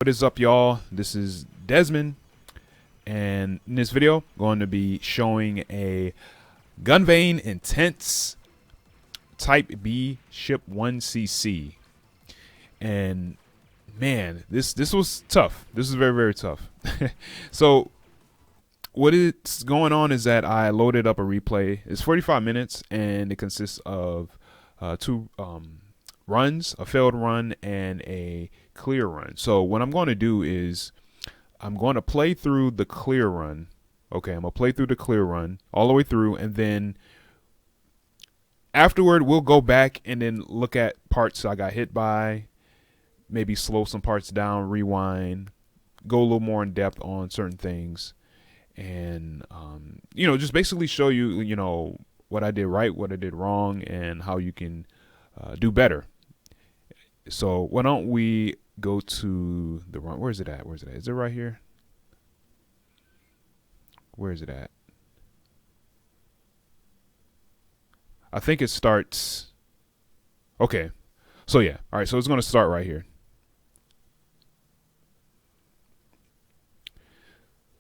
What is up, y'all? This is Desmond, and in this video, I'm going to be showing a Gunvein Intense Type B Ship 1cc. And man, this was tough. This is very tough. So what is going on is that I loaded up a replay. It's 45 minutes, and it consists of two runs, a failed run and a clear run. So what I'm going to do is I'm going to play through the clear run. Okay, I'm going to play through the clear run all the way through, and then afterward we'll go back and then look at parts I got hit by, maybe slow some parts down, rewind, go a little more in depth on certain things, and just basically show you what I did right, what I did wrong, and how you can do better. So why don't we go to the run? Where is it at? Where is it at? Is it right here? Where is it at? I think it starts. Okay. So yeah. All right. So it's going to start right here.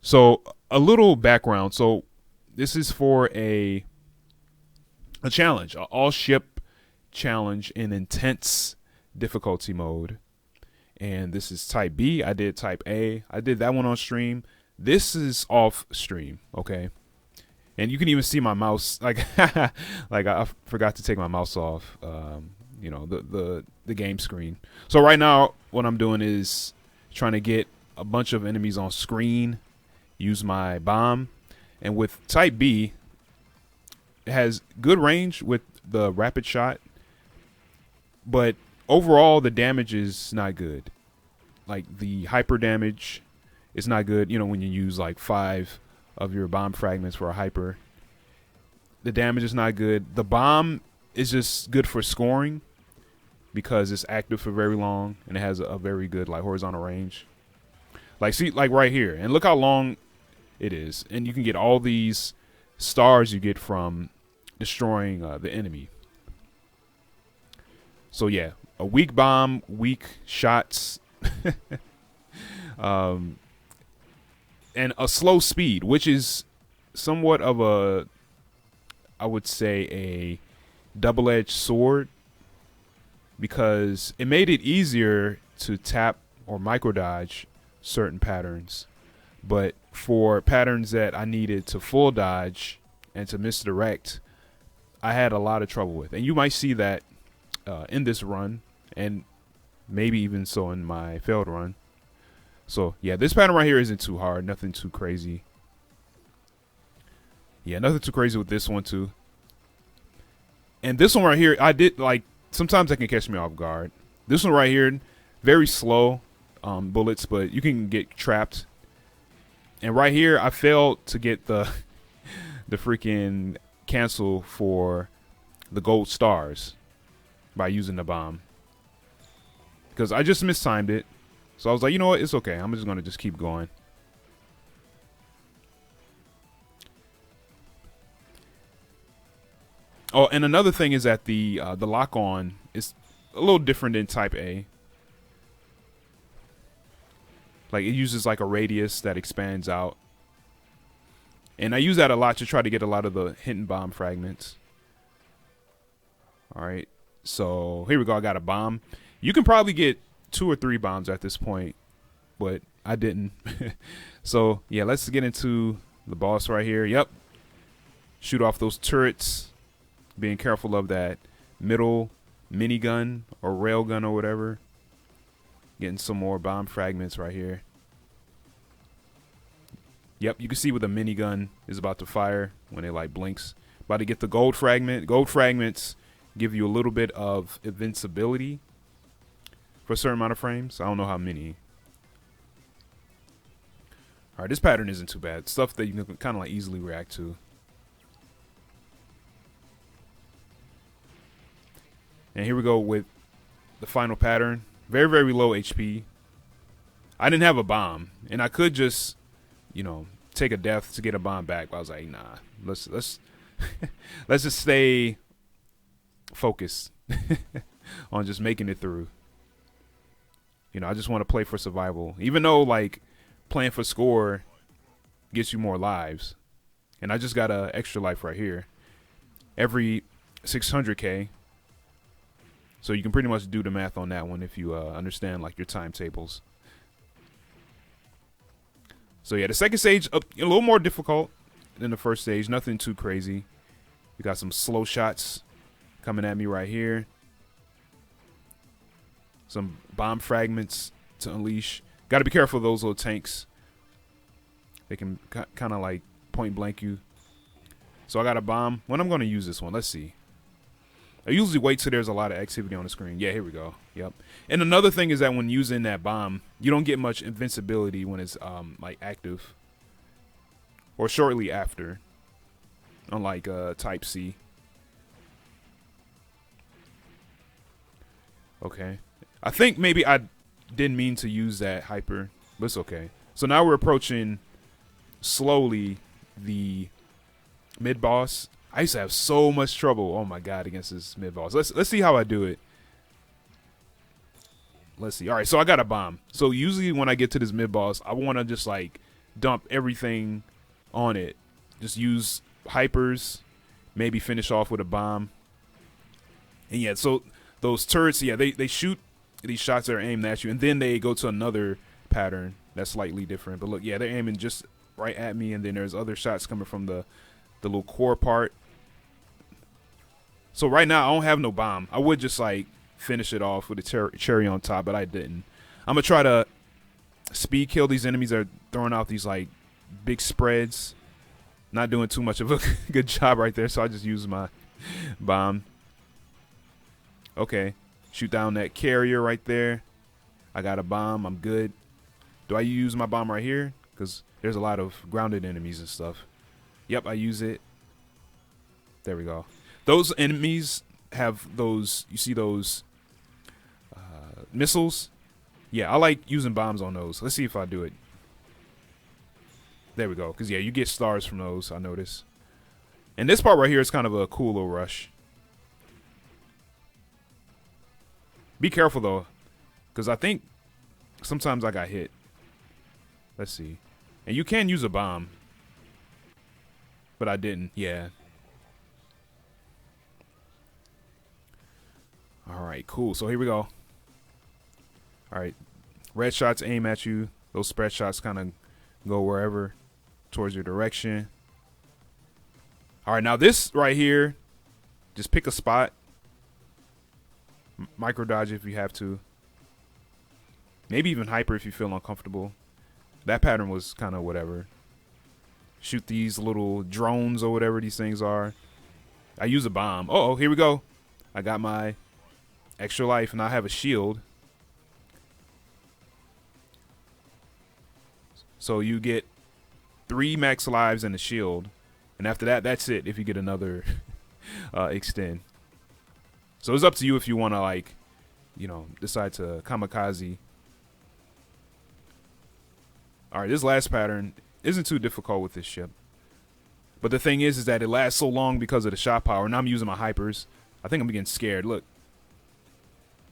So a little background. So this is for a challenge, an all ship challenge in intense difficulty mode. And this is type B. I did type A. I did that one on stream. This is off stream, okay? And you can even see my mouse, like I forgot to take my mouse off, the game screen. So right now, what I'm doing is trying to get a bunch of enemies on screen, use my bomb. And with type B, it has good range with the rapid shot, but overall the damage is not good. Like the hyper damage is not good. When you use like 5 of your bomb fragments for a hyper, the damage is not good. The bomb is just good for scoring because it's active for very long and it has a very good like horizontal range. Like see, like right here, and look how long it is, and you can get all these stars you get from destroying the enemy. So yeah, a weak bomb, weak shots, and a slow speed, which is somewhat of I would say a double-edged sword, because it made it easier to tap or micro dodge certain patterns, but for patterns that I needed to full dodge and to misdirect, I had a lot of trouble with. And you might see that in this run, and maybe even so in my failed run. So yeah, this pattern right here isn't too hard, nothing too crazy. Yeah, nothing too crazy with this one too. And this one right here, I did like, sometimes that can catch me off guard. This one right here, very slow bullets, but you can get trapped. And right here, I failed to get the freaking cancel for the gold stars by using the bomb, because I just mistimed it. So I was like, you know what, it's okay. I'm just gonna just keep going. Oh, and another thing is that the lock on is a little different than type A. Like it uses like a radius that expands out, and I use that a lot to try to get a lot of the hidden bomb fragments. All right, so here we go. I got a bomb. You can probably get 2 or 3 bombs at this point, but I didn't. So yeah, let's get into the boss right here. Yep, shoot off those turrets, being careful of that middle minigun or railgun or whatever. Getting some more bomb fragments right here. Yep, you can see where the minigun is about to fire when it like blinks. About to get the gold fragment. Gold fragments give you a little bit of invincibility for a certain amount of frames. I don't know how many. All right, this pattern isn't too bad. Stuff that you can kind of like easily react to. And here we go with the final pattern. Very low HP. I didn't have a bomb, and I could just, take a death to get a bomb back. But I was like, nah, let's let's just stay focused on just making it through. You know, I just want to play for survival. Even though, like, playing for score gets you more lives. And I just got a extra life right here. Every 600k. So you can pretty much do the math on that one if you understand, like, your timetables. So, yeah, the second stage, a little more difficult than the first stage. Nothing too crazy. We got some slow shots coming at me right here. Some bomb fragments to unleash. Got to be careful of those little tanks. They can kind of like point blank you. So I got a bomb. When I'm going to use this one, let's see. I usually wait till there's a lot of activity on the screen. Yeah, here we go. Yep. And another thing is that when using that bomb, you don't get much invincibility when it's like active or shortly after, unlike Type C. Okay. I think maybe I didn't mean to use that hyper, but it's okay. So now we're approaching slowly the mid boss. I used to have so much trouble, oh my god, against this mid boss. Let's see how I do it. Let's see. All right, so I got a bomb. So usually when I get to this mid boss, I want to just like dump everything on it. Just use hypers, maybe finish off with a bomb. And yeah, so those turrets, yeah, they shoot these shots that are aimed at you, and then they go to another pattern that's slightly different. But look, yeah, they're aiming just right at me, and then there's other shots coming from the little core part. So right now, I don't have no bomb. I would just like finish it off with a cherry on top, but I didn't. I'm gonna try to speed kill these enemies that are throwing out these like big spreads. Not doing too much of a good job right there, so I just use my bomb. Okay. Shoot down that carrier right there. I got a bomb. I'm good. Do I use my bomb right here? Because there's a lot of grounded enemies and stuff. Yep, I use it. There we go. Those enemies have those, you see those missiles? Yeah, I like using bombs on those. Let's see if I do it. There we go. Because, yeah, you get stars from those, I notice. And this part right here is kind of a cool little rush. Be careful, though, because I think sometimes I got hit. Let's see. And you can use a bomb, but I didn't. Yeah. All right, cool. So here we go. All right. Red shots aim at you. Those spread shots kind of go wherever towards your direction. All right, now this right here, just pick a spot. Micro dodge if you have to. Maybe even hyper if you feel uncomfortable. That pattern was kind of whatever. Shoot these little drones or whatever these things are. I use a bomb. Uh-oh, here we go. I got my extra life and I have a shield. So you get 3 max lives and a shield. And after that, that's it if you get another extend. So it's up to you if you want to, like, you know, decide to kamikaze. All right, this last pattern isn't too difficult with this ship. But the thing is that it lasts so long because of the shot power. And I'm using my hypers. I think I'm getting scared. Look.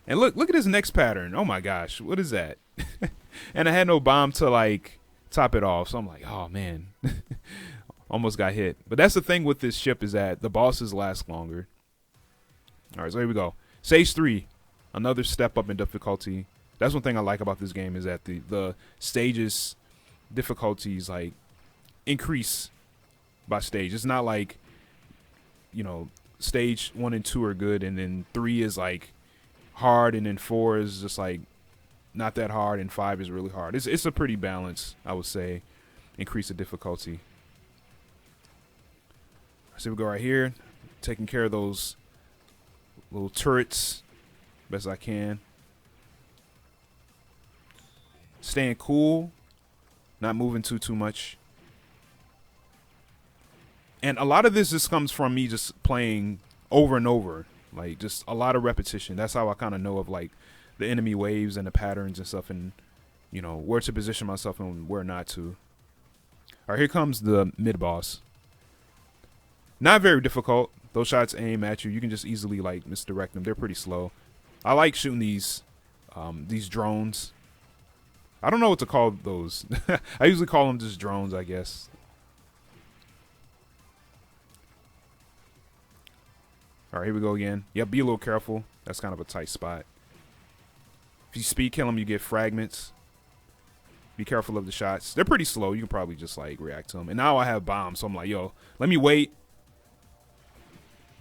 And look at this next pattern. Oh, my gosh. What is that? And I had no bomb to, like, top it off. So I'm like, oh, man. Almost got hit. But that's the thing with this ship is that the bosses last longer. All right, so here we go. Stage 3, another step up in difficulty. That's one thing I like about this game is that the stages difficulties like increase by stage. It's not like, you know, stage 1 and 2 are good, and then 3 is like hard, and then 4 is just like not that hard, and 5 is really hard. It's a pretty balance, I would say. Increase the difficulty. So we go right here, taking care of those little turrets best I can. Staying cool, not moving too much. And a lot of this just comes from me just playing over and over, like just a lot of repetition. That's how I kind of know of like the enemy waves and the patterns and stuff, and you know where to position myself and where not to. All right, here comes the mid boss. Not very difficult. Those shots aim at you. You can just easily like misdirect them. They're pretty slow. I like shooting these drones. I don't know what to call those. I usually call them just drones, I guess. All right, here we go again. Yep, be a little careful. That's kind of a tight spot. If you speed kill them, you get fragments. Be careful of the shots. They're pretty slow. You can probably just like react to them. And now I have bombs, so I'm like, yo, let me wait.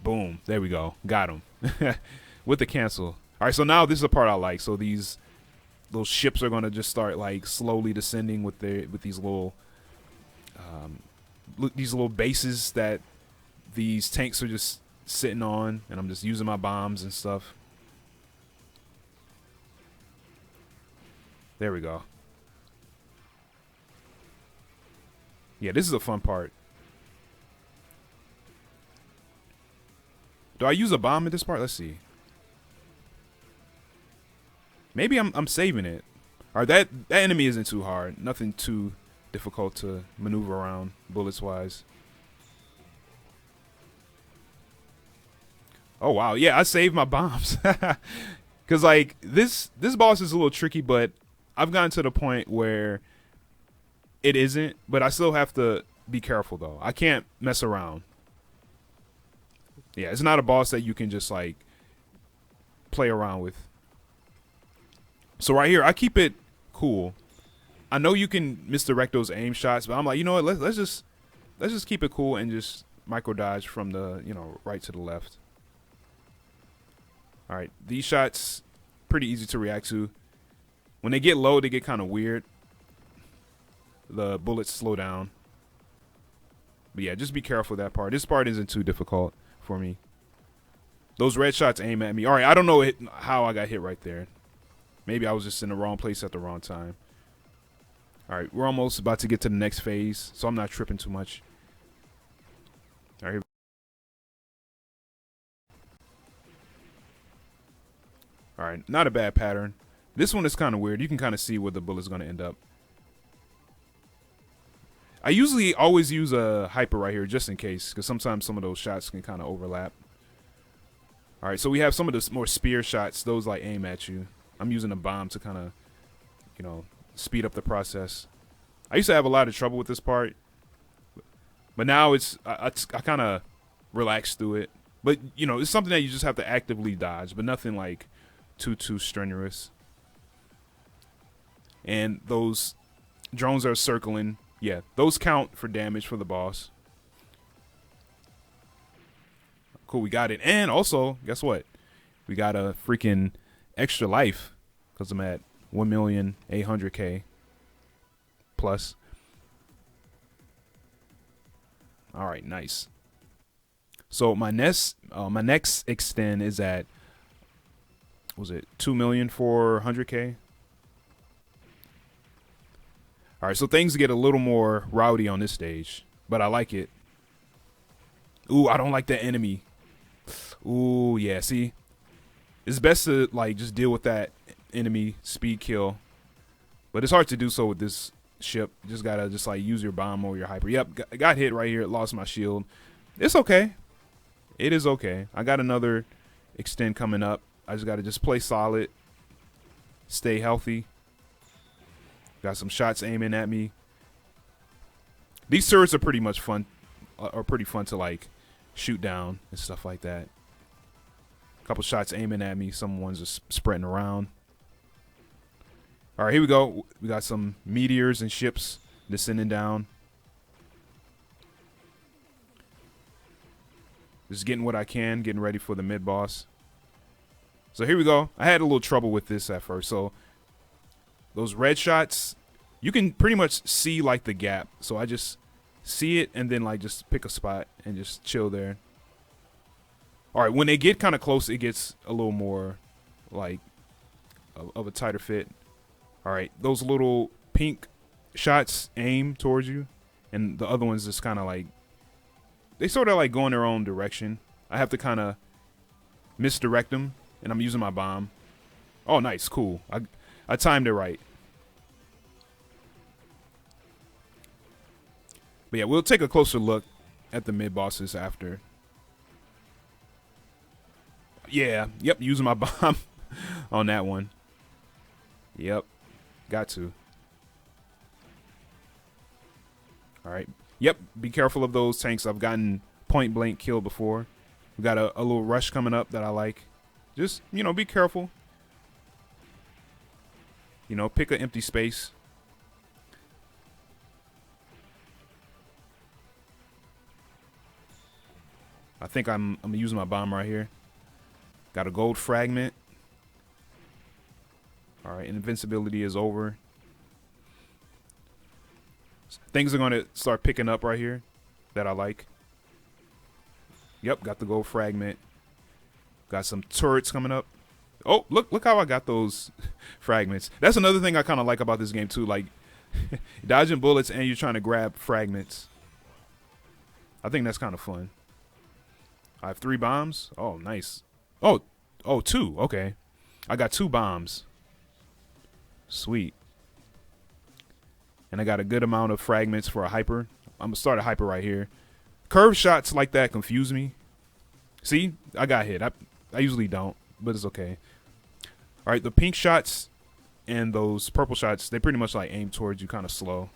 Boom. There we go. Got him. With the cancel. All right, so now this is the part I like. So these ships are going to just start like slowly descending with these little bases that these tanks are just sitting on, and I'm just using my bombs and stuff. There we go. Yeah, this is a fun part. Do I use a bomb at this part? Let's see. Maybe I'm saving it. All right, that enemy isn't too hard. Nothing too difficult to maneuver around bullets wise. Oh wow, yeah, I saved my bombs. Cause like this boss is a little tricky, but I've gotten to the point where it isn't, but I still have to be careful though. I can't mess around. Yeah, it's not a boss that you can just like play around with. So right here, I keep it cool. I know you can misdirect those aim shots, but I'm like, you know what? Let's just keep it cool and just micro dodge from the right to the left. All right, these shots pretty easy to react to. When they get low, they get kind of weird. The bullets slow down. But yeah, just be careful of that part. This part isn't too difficult for me. Those red shots aim at me. All right, I don't know how I got hit right there. Maybe I was just in the wrong place at the wrong time. All right, we're almost about to get to the next phase, so I'm not tripping too much. All right. All right, not a bad pattern. This one is kind of weird. You can kind of see where the bullet's going to end up. I usually always use a hyper right here just in case, because sometimes some of those shots can kind of overlap. All right, so we have some of the more spear shots. Those like aim at you. I'm using a bomb to kind of, speed up the process. I used to have a lot of trouble with this part, but now I kind of relax through it. But it's something that you just have to actively dodge, but nothing like too strenuous. And those drones are circling. Yeah, those count for damage for the boss. Cool, we got it. And also, guess what? We got a freaking extra life because I'm at 1,800,000 plus. All right, nice. So my next extend is at, was it 2,400,000? All right, so things get a little more rowdy on this stage, but I like it. Ooh, I don't like that enemy. Ooh, yeah, see? It's best to, like, just deal with that enemy speed kill. But it's hard to do so with this ship. You just gotta just, like, use your bomb or your hyper. Yep, got hit right here. Lost my shield. It's okay. It is okay. I got another extend coming up. I just gotta just play solid. Stay healthy. Got some shots aiming at me. These turrets are pretty much fun, pretty fun to like shoot down and stuff like that. A couple shots aiming at me. Some ones are spreading around. All right, here we go. We got some meteors and ships descending down. Just getting what I can, getting ready for the mid boss. So here we go. I had a little trouble with this at first. So those red shots, you can pretty much see like the gap. So I just see it and then like just pick a spot and just chill there. All right, when they get kind of close, it gets a little more like of a tighter fit. All right, those little pink shots aim towards you, and the other ones just kind of like, they sort of like go in their own direction. I have to kind of misdirect them, and I'm using my bomb. Oh, nice, cool. I timed it right. But yeah, we'll take a closer look at the mid bosses after. Yeah, yep, using my bomb on that one. Yep, got to. All right. Yep. Be careful of those tanks. I've gotten point blank killed before. We got a little rush coming up that I like. Just, be careful. Pick an empty space. I think I'm using my bomb right here. Got a gold fragment. All right, invincibility is over. Things are going to start picking up right here that I like. Yep, got the gold fragment. Got some turrets coming up. Oh, look how I got those fragments. That's another thing I kind of like about this game too. Like dodging bullets and you're trying to grab fragments. I think that's kind of fun. I have 3 bombs. Oh, nice. Oh, 2. Okay. I got 2 bombs. Sweet. And I got a good amount of fragments for a hyper. I'm going to start a hyper right here. Curve shots like that confuse me. See? I got hit. I usually don't, but it's okay. All right, the pink shots and those purple shots, they pretty much like aim towards you kind of slow.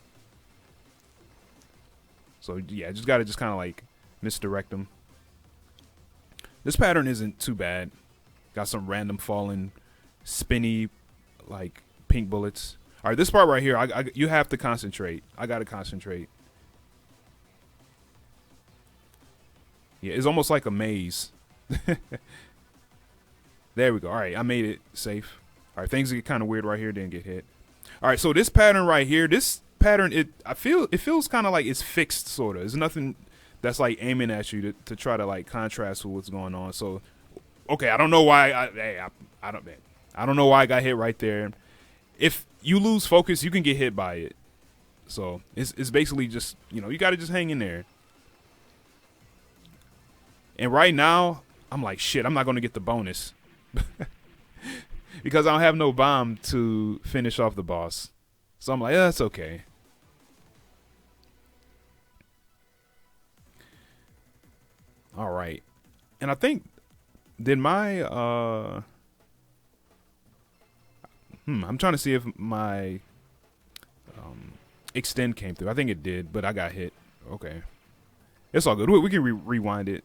So, yeah, just got to kind of like misdirect them. This pattern isn't too bad. Got some random falling, spinny, like pink bullets. All right, this part right here, you have to concentrate. I got to concentrate. Yeah, it's almost like a maze. There we go. All right, I made it safe. All right, things get kind of weird right here. Didn't get hit. All right, so this pattern right here, it feels kind of like it's fixed, sort of. There's nothing that's like aiming at you to try to like contrast with what's going on. So, okay, I don't know why. I don't know why I got hit right there. If you lose focus, you can get hit by it. So it's basically just you got to just hang in there. And right now, I'm like, shit, I'm not going to get the bonus. Because I don't have no bomb to finish off the boss. So I'm like, yeah, that's okay. All right. And I think, did my, I'm trying to see if my extend came through. I think it did, but I got hit. Okay. It's all good. We can rewind it.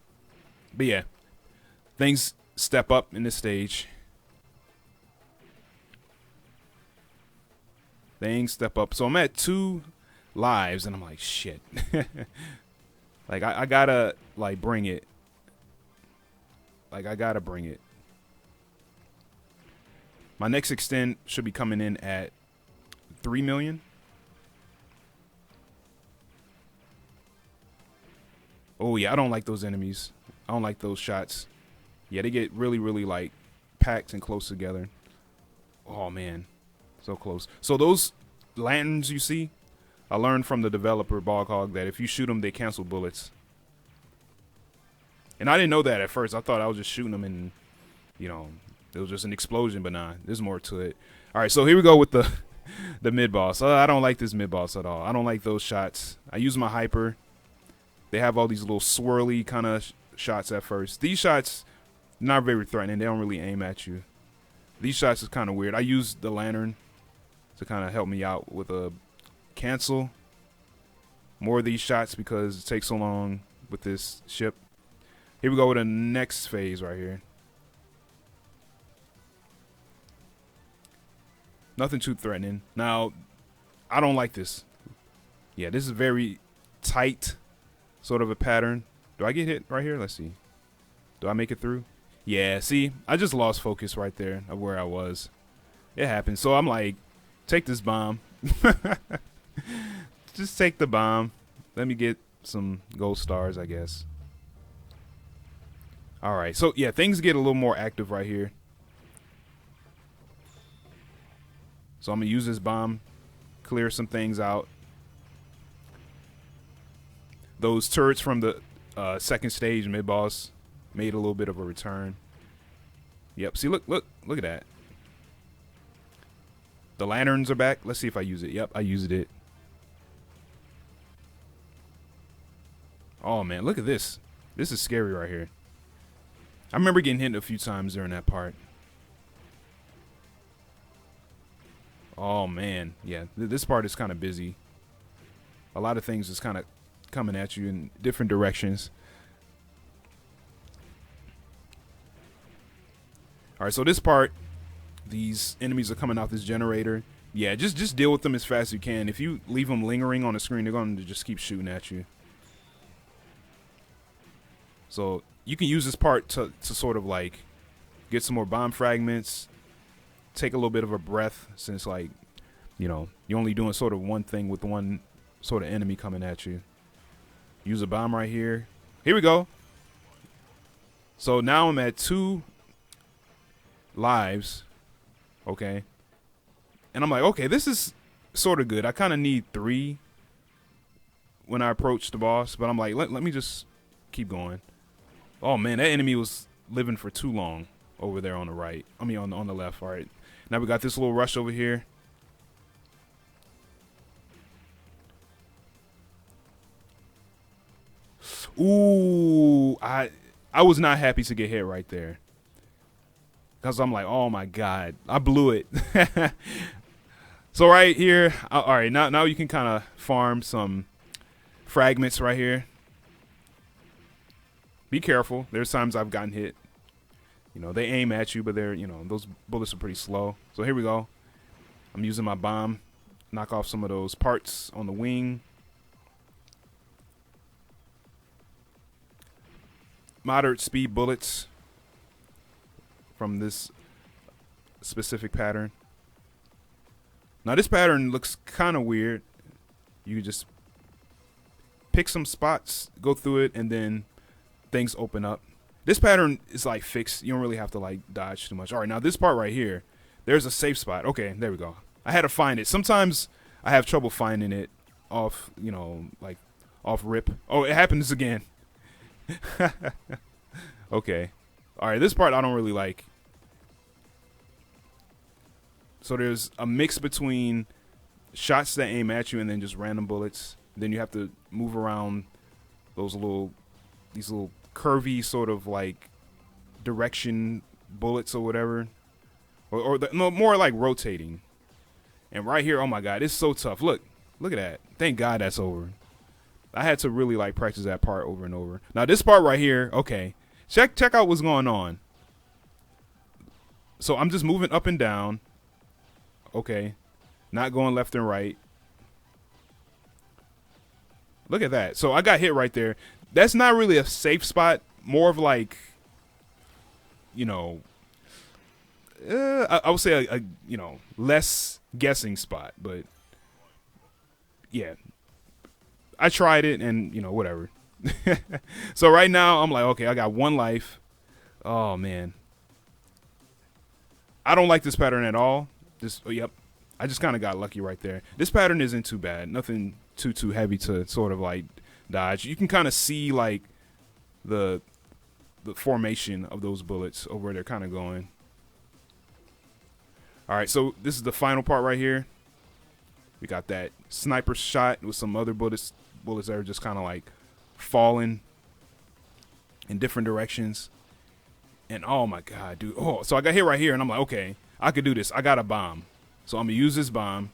But yeah, things step up in this stage. Things step up. So I'm at 2 lives, and I'm like, shit. Like, I gotta, like, bring it. Like, I gotta bring it. My next extend should be coming in at 3 million. Oh, yeah, I don't like those enemies. I don't like those shots. Yeah, they get really, really, like, packed and close together. Oh, man. So close. So those lanterns you see, I learned from the developer, Boghog, that if you shoot them, they cancel bullets. And I didn't know that at first. I thought I was just shooting them and, it was just an explosion. But nah, there's more to it. All right, so here we go with the mid-boss. I don't like this mid-boss at all. I don't like those shots. I use my hyper. They have all these little swirly kind of shots at first. These shots, not very threatening. They don't really aim at you. These shots is kind of weird. I use the lantern to kind of help me out with a cancel more of these shots because it takes so long with this ship. Here we go with the next phase right here. Nothing too threatening. Now, I don't like this. Yeah, this is very tight sort of a pattern. Do I get hit right here? Let's see. Do I make it through? Yeah, see, I just lost focus right there of where I was. It happens. So I'm like, take this bomb. Just take the bomb. Let me get some gold stars, I guess. All right. So, yeah, things get a little more active right here. So I'm going to use this bomb, clear some things out. Those turrets from the second stage mid-boss made a little bit of a return. Yep. See, look at that. The lanterns are back. Let's see if I use it. Yep, I used it. Oh, man, look at this. This is scary right here. I remember getting hit a few times during that part. Oh, man. Yeah, this part is kind of busy. a lot of things is kind of coming at you in different directions. All right, so this part, these enemies are coming out this generator. Yeah, just deal with them as fast as you can. If you leave them lingering on the screen, they're going to just keep shooting at you. So you can use this part to sort of like get some more bomb fragments, take a little bit of a breath, since like, you know, you're only doing sort of one thing with one sort of enemy coming at you. Use a bomb right here. Here we go. So now I'm at 2 lives. Okay. And I'm like, okay, this is sort of good. I kind of need 3 when I approach the boss, but I'm like, let me just keep going. Oh man, that enemy was living for too long over there on the right. I mean, on the left. All right. Now we got this little rush over here. Ooh, I was not happy to get hit right there, because I'm like, oh my god, I blew it. So right here, all right, now you can kind of farm some fragments right here. Be careful. There's times I've gotten hit. You know, they aim at you, but they're, you know, those bullets are pretty slow. So here we go. I'm using my bomb, knock off some of those parts on the wing. Moderate speed bullets from this specific pattern. Now this pattern looks kind of weird. You just pick some spots, go through it, and then things open up. This pattern is like fixed. You don't really have to like dodge too much. All right, now this part right here, there's a safe spot. Okay, there we go. I had to find it. Sometimes I have trouble finding it off, you know, like off rip. Oh, it happens again. Okay. All right, this part I don't really like. So there's a mix between shots that aim at you and then just random bullets. Then you have to move around these little curvy sort of like direction bullets or whatever, or no, more like rotating. And right here, oh my god, it's so tough. Look at that. Thank God that's over. I had to really like practice that part over and over. Now this part right here, okay, check out what's going on. So I'm just moving up and down. Okay, not going left and right. Look at that. So I got hit right there. That's not really a safe spot. More of like, you know, I would say a you know, less guessing spot. But yeah, I tried it and, you know, whatever. So right now I'm like, okay, I got 1 life. Oh man, I don't like this pattern at all. Yep, I just kind of got lucky right there. This pattern isn't too bad. Nothing too heavy to sort of like dodge. You can kind of see like the formation of those bullets over where they're kind of going. All right, so this is the final part right here. We got that sniper shot with some other bullets that are just kind of like falling in different directions. And oh my god, dude. Oh, so I got hit right here and I'm like, okay, I could do this. I got a bomb. So I'm gonna use this bomb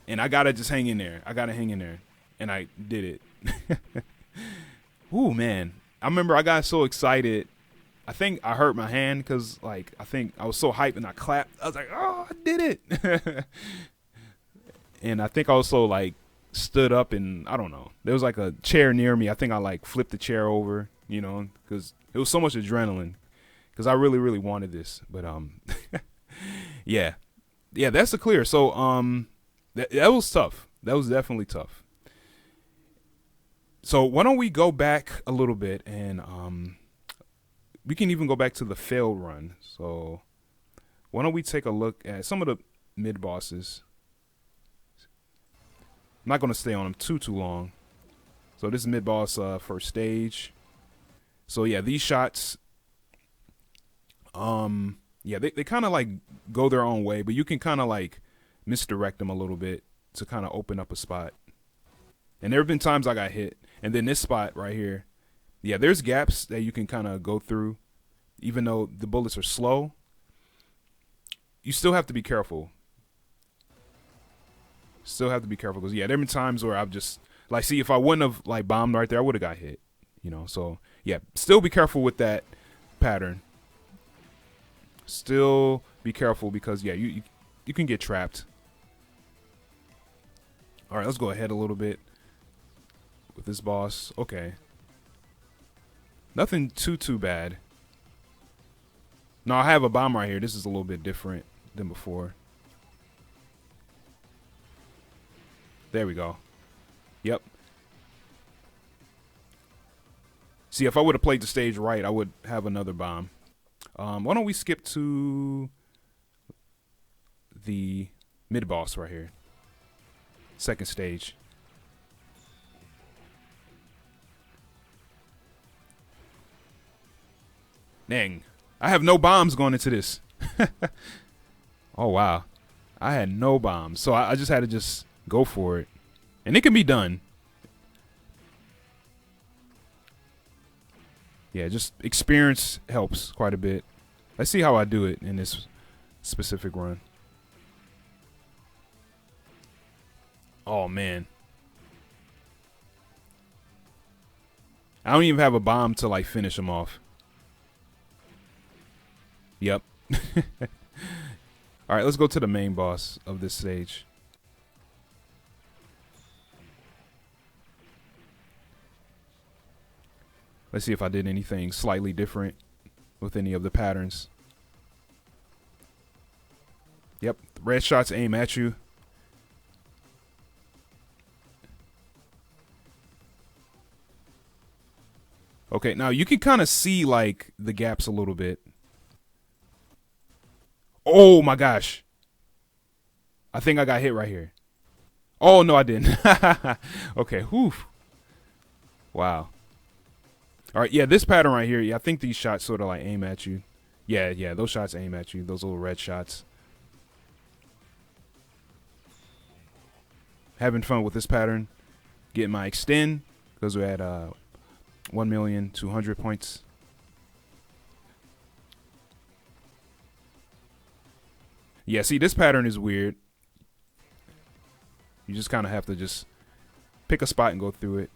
and I gotta just hang in there. I gotta hang in there. And I did it. Ooh, man. I remember I got so excited. I think I hurt my hand because, like, I think I was so hyped and I clapped. I was like, oh, I did it. And I think I also, like, stood up and, I don't know. There was, like, a chair near me. I think I, like, flipped the chair over, you know, because it was so much adrenaline. Because I really, really wanted this. But, yeah. Yeah, that's the clear. So, that was tough. That was definitely tough. So why don't we go back a little bit and we can even go back to the failed run. So why don't we take a look at some of the mid bosses. I'm not going to stay on them too long. So this is mid boss first stage. So yeah, these shots, yeah, they kind of like go their own way, but you can kind of like misdirect them a little bit to kind of open up a spot. And there have been times I got hit. And then this spot right here, yeah, there's gaps that you can kind of go through. Even though the bullets are slow, you still have to be careful. Still have to be careful because yeah, there have been times where I've just like see if I wouldn't have like bombed right there, I would have got hit. You know, so yeah, still be careful with that pattern. Still be careful because yeah, you can get trapped. All right, let's go ahead a little bit with this boss. Okay, nothing too bad. No, I have a bomb right here. This is a little bit different than before. There we go. Yep. See, if I would have played the stage right, I would have another bomb. Why don't we skip to the mid-boss right here. Second stage. Dang. I have no bombs going into this. Oh, wow. I had no bombs. So I just had to just go for it. And it can be done. Yeah, just experience helps quite a bit. Let's see how I do it in this specific run. Oh, man. I don't even have a bomb to, like, finish him off. Yep. All right, let's go to the main boss of this stage. Let's see if I did anything slightly different with any of the patterns. Yep, red shots aim at you. Okay, now you can kind of see like the gaps a little bit. Oh my gosh. I think I got hit right here. Oh no, I didn't. Okay, whew. Wow. All right, yeah, this pattern right here, yeah, I think these shots sort of like aim at you. Yeah, those shots aim at you, those little red shots. Having fun with this pattern. Getting my extend, because we're at 1,200,000 points. Yeah, see, this pattern is weird. You just kind of have to just pick a spot and go through it.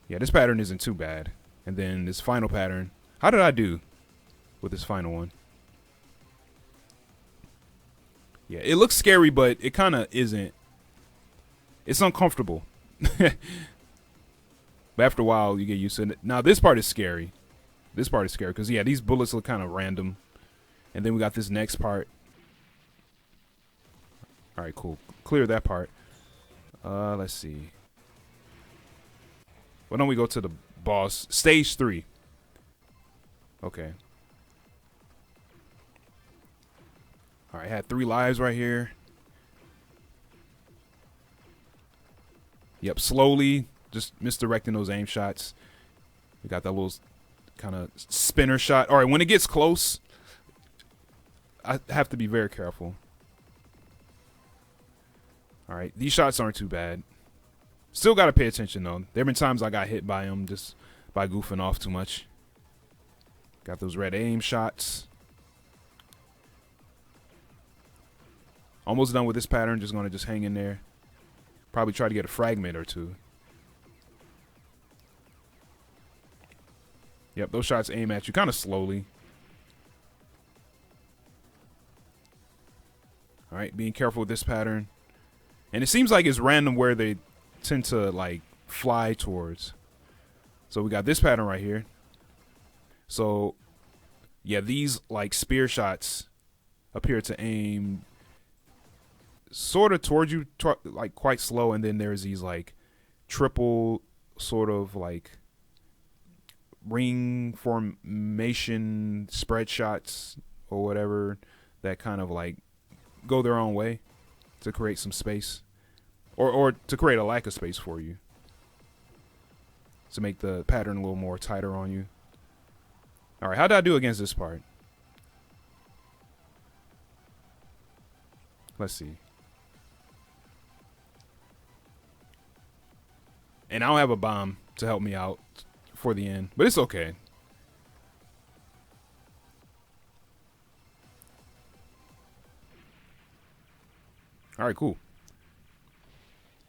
Yeah, this pattern isn't too bad. And then this final pattern. How did I do with this final one? Yeah, it looks scary, but it kind of isn't. It's uncomfortable. But after a while, you get used to it. Now, this part is scary. This part is scary because, yeah, these bullets look kind of random. And then we got this next part. All right, cool. Clear that part. Let's see. Why don't we go to the boss? Stage 3. Okay. All right, had 3 lives right here. Yep, slowly just misdirecting those aim shots. We got that little kind of spinner shot. All right, when it gets close, I have to be very careful. All right, these shots aren't too bad. Still got to pay attention, though. There have been times I got hit by them just by goofing off too much. Got those red aim shots. Almost done with this pattern. Just going to just hang in there. Probably try to get a fragment or two. Yep, those shots aim at you kind of slowly. All right, being careful with this pattern. And it seems like it's random where they tend to, like, fly towards. So we got this pattern right here. So, yeah, these, like, spear shots appear to aim sort of towards you, like, quite slow. And then there's these, like, triple sort of, like, ring formation spread shots or whatever that kind of, like, go their own way to create some space. Or to create a lack of space for you. To make the pattern a little more tighter on you. All right, how did I do against this part? Let's see. And I don't have a bomb to help me out for the end. But it's okay. All right, cool.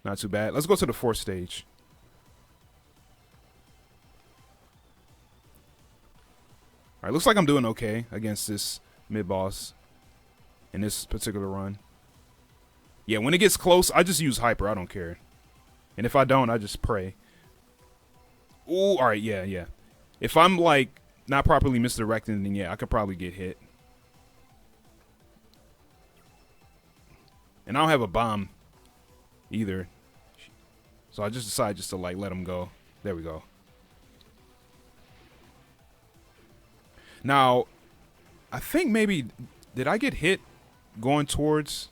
Not too bad. Let's go to the fourth stage. All right, looks like I'm doing okay against this mid-boss in this particular run. Yeah, when it gets close, I just use hyper. I don't care. And if I don't, I just pray. Ooh, all right, yeah. If I'm, like, not properly misdirected, then yeah, I could probably get hit. And I don't have a bomb either. So I just decided just to, like, let him go. There we go. Now, I think maybe, did I get hit going towards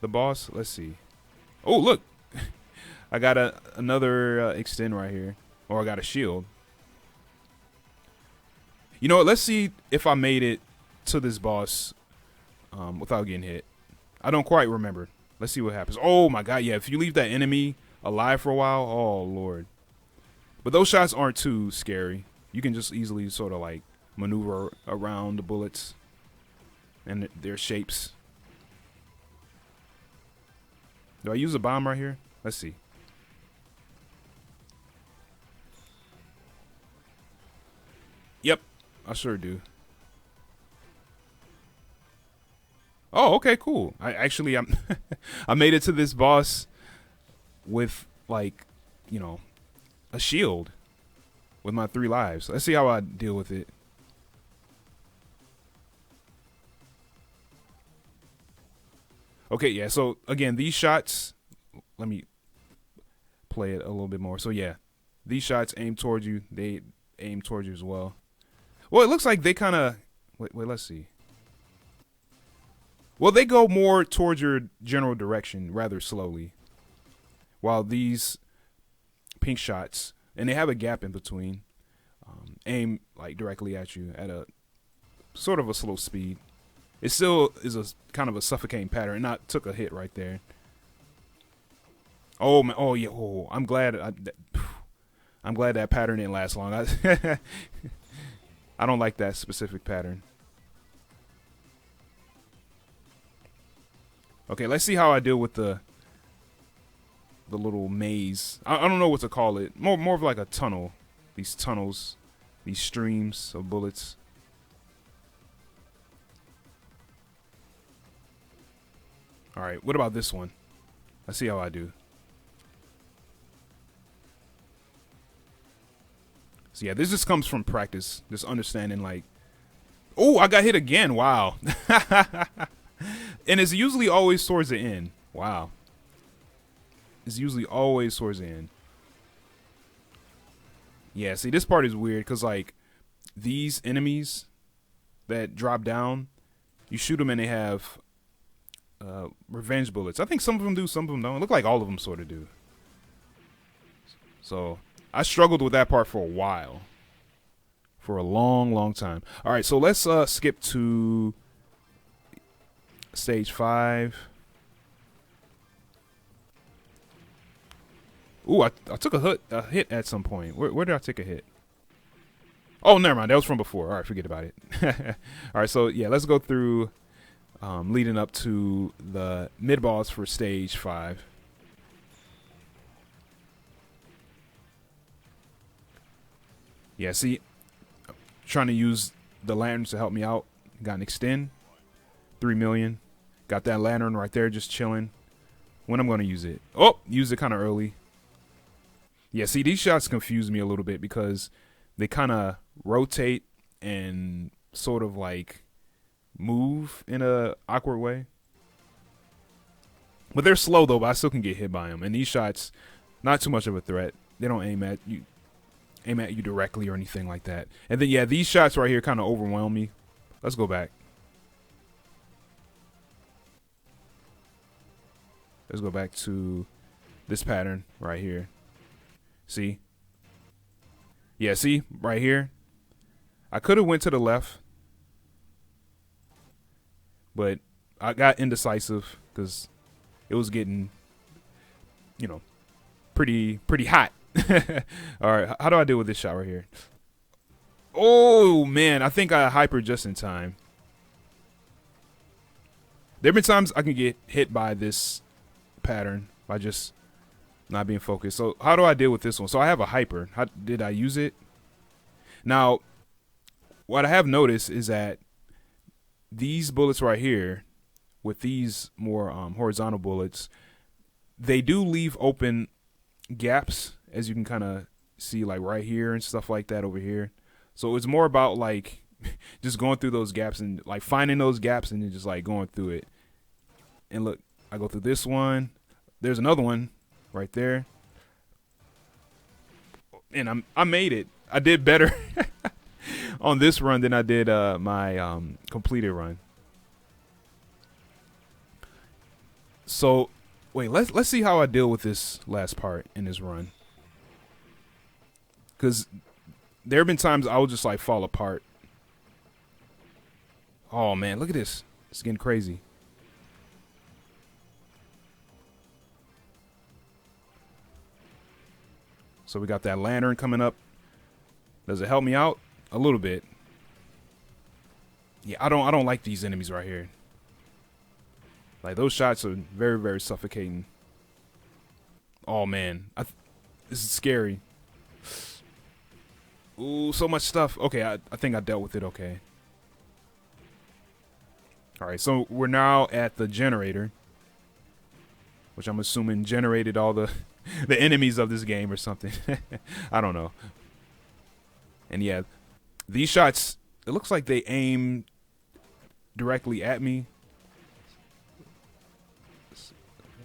the boss? Let's see. Oh, look. I got another extend right here. Or I got a shield. You know what? Let's see if I made it to this boss without getting hit. I don't quite remember. Let's see what happens. Oh, my God. Yeah, if you leave that enemy alive for a while, oh, Lord. But those shots aren't too scary. You can just easily sort of, like, maneuver around the bullets and their shapes. Do I use a bomb right here? Let's see. Yep, I sure do. Oh, okay, cool. I'm I made it to this boss with, like, you know, a shield with my 3 lives. Let's see how I deal with it. Okay, yeah, so again, these shots, let me play it a little bit more. So yeah, these shots aim towards you. They aim towards you as well. Well, it looks like they kind of, wait, let's see. Well, they go more towards your general direction rather slowly. While these pink shots, and they have a gap in between, aim like directly at you at a sort of a slow speed. It still is a kind of a suffocating pattern. Not took a hit right there. Oh man! Oh yeah! Oh, I'm glad. I'm glad that pattern didn't last long. I don't like that specific pattern. Okay, let's see how I deal with the little maze. I don't know what to call it. More of like a tunnel. These tunnels, these streams of bullets. All right, what about this one? Let's see how I do. So yeah, this just comes from practice, just understanding like, oh, I got hit again. Wow. And it's usually always towards the end. Wow. It's usually always towards the end. Yeah, see, this part is weird because like these enemies that drop down, you shoot them and they have revenge bullets. I think some of them do, some of them don't. It look like all of them sort of do. So I struggled with that part for a while. For a long time. All right, so let's skip to stage 5. Ooh, I took a hit at some point. Where did I take a hit? Oh, never mind. That was from before. All right, forget about it. All right, so yeah, let's go through leading up to the mid-boss for stage 5. Yeah, see, I'm trying to use the lanterns to help me out. Got an extend, 3 million. Got that lantern right there just chilling. When I'm going to use it? Oh, use it kind of early. Yeah, see, these shots confuse me a little bit because they kind of rotate and sort of like move in a awkward way. But they're slow though, but I still can get hit by them. And these shots, not too much of a threat. They don't aim at you directly or anything like that. And then yeah, these shots right here kind of overwhelm me. Let's go back. Let's go back to this pattern right here. See? Yeah, see? Right here. I could have went to the left. But I got indecisive because it was getting, you know, pretty hot. All right, how do I deal with this shot right here? Oh, man, I think I hyper just in time. There have been times I can get hit by this pattern by just not being focused. So how do I deal with this one? So I have a hyper. How did I use it? Now, what I have noticed is that these bullets right here, with these more horizontal bullets, they do leave open gaps, as you can kind of see, like right here and stuff like that over here. So it's more about like just going through those gaps and like finding those gaps and then just like going through it. And look, I go through this one. There's another one right there. And I made it. I did better on this run than I did my completed run. So wait, let's see how I deal with this last part in this run. Because there have been times I will just like fall apart. Oh man, look at this. It's getting crazy. So we got that lantern coming up. Does it help me out? A little bit. Yeah, I don't like these enemies right here. Like those shots are very, very suffocating. Oh man, this is scary. Ooh, so much stuff. Okay, I think I dealt with it okay. All right, so we're now at the generator, which I'm assuming generated all the the enemies of this game or something. I don't know. And yeah, these shots, it looks like they aim directly at me.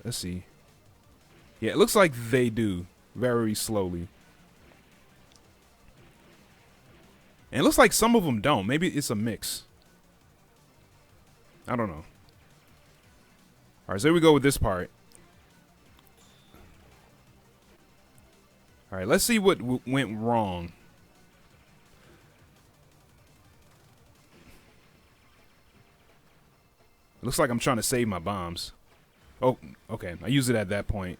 Let's see. Yeah, it looks like they do very slowly. And it looks like some of them don't. Maybe it's a mix. I don't know. All right, so here we go with this part. All right, let's see what went wrong. It looks like I'm trying to save my bombs. Oh, okay. I use it at that point.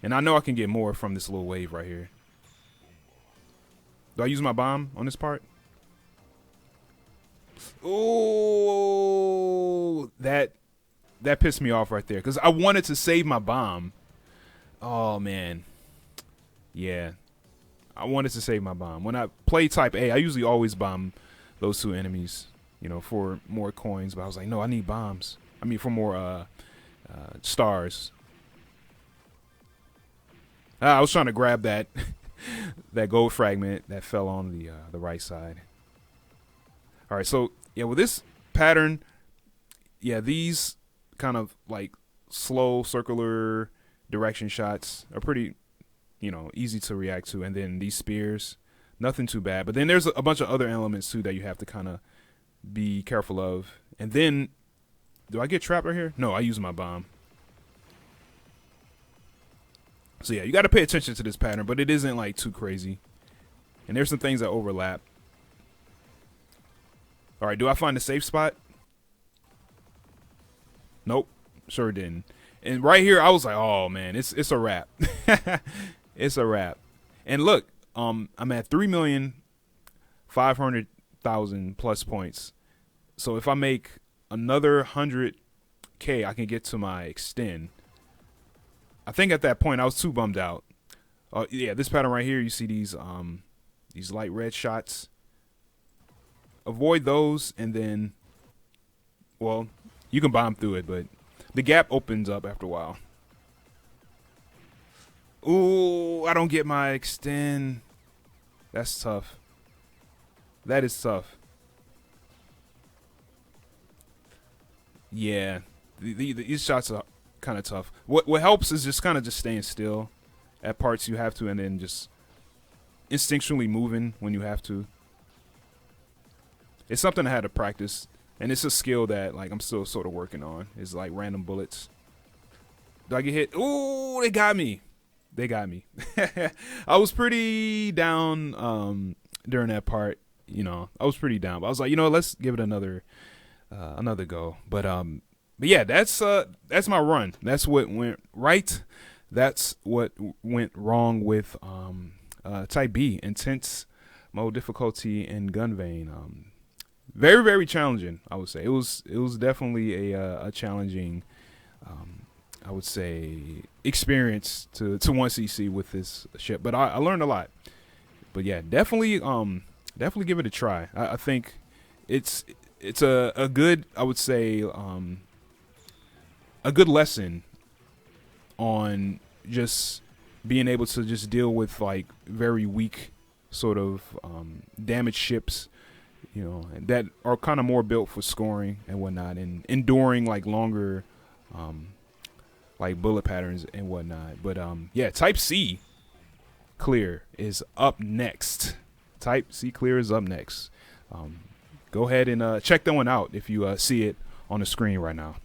And I know I can get more from this little wave right here. Do I use my bomb on this part? Oh, that pissed me off right there. Because I wanted to save my bomb. Oh, man. Yeah. I wanted to save my bomb. When I play type A, I usually always bomb those two enemies, you know, for more coins. But I was like, no, I need bombs. I mean, for more stars. I was trying to grab that that gold fragment that fell on the right side. All right, so yeah, with this pattern, yeah, these kind of like slow circular direction shots are pretty, you know, easy to react to. And then these spears, nothing too bad. But then there's a bunch of other elements too that you have to kind of be careful of. And then, do I get trapped right here? No, I use my bomb. So yeah, you got to pay attention to this pattern, but it isn't like too crazy. And there's some things that overlap. All right, do I find a safe spot? Nope, sure didn't. And right here, I was like, oh man, it's a wrap. It's a wrap. And look, I'm at 3,500,000 plus points. So if I make another 100K, I can get to my extend. I think at that point I was too bummed out. Yeah, this pattern right here, you see these light red shots. Avoid those, and then, well, you can bomb through it, but the gap opens up after a while. Ooh, I don't get my extend. That's tough. That is tough. Yeah, these shots are kind of tough. What helps is just kind of just staying still at parts you have to, and then just instinctually moving when you have to. It's something I had to practice, and it's a skill that like I'm still sort of working on. Is like random bullets. Do I get hit? Ooh, they got me. They got me. I was pretty down during that part. You know, I was pretty down, but I was like, you know, let's give it another go. But yeah, that's my run. That's what went right. That's what went wrong with type B, intense mode difficulty in Gunvein. Very, very challenging. I would say it was definitely a challenging, I would say, experience to 1cc with this ship. But I learned a lot. But yeah, definitely give it a try. I think it's it's a good, I would say, a good lesson on just being able to just deal with like very weak sort of damaged ships, you know, that are kind of more built for scoring and whatnot, and enduring like longer like bullet patterns and whatnot. But yeah, Type C clear is up next. Type C clear is up next. Go ahead and check that one out if you see it on the screen right now.